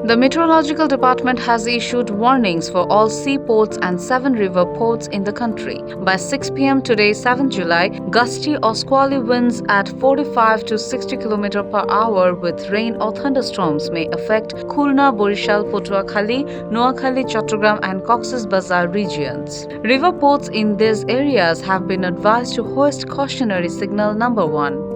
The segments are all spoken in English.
The Meteorological Department has issued warnings for all seaports and 7 river ports in the country. By 6 p.m. today, 7 July, gusty or squally winds at 45 to 60 km per hour with rain or thunderstorms may affect Khulna, Borishal, Patuakhali, Noakhali, Chattogram and Cox's Bazar regions. River ports in these areas have been advised to hoist cautionary signal number 1.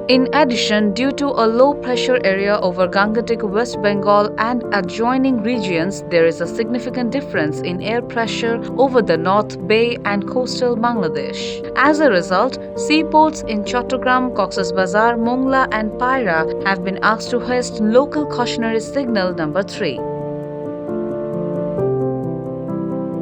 In addition, due to a low-pressure area over Gangetic West Bengal and adjoining regions, there is a significant difference in air pressure over the North Bay and coastal Bangladesh. As a result, seaports in Chattogram, Cox's Bazar, Mongla and Paira have been asked to hoist local cautionary signal number 3.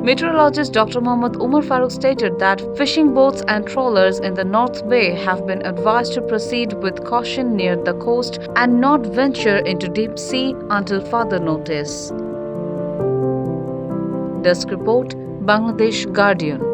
Meteorologist Dr. Mohammad Umar Farooq stated that fishing boats and trawlers in the North Bay have been advised to proceed with caution near the coast and not venture into deep sea until further notice. Desk report, Bangladesh Guardian.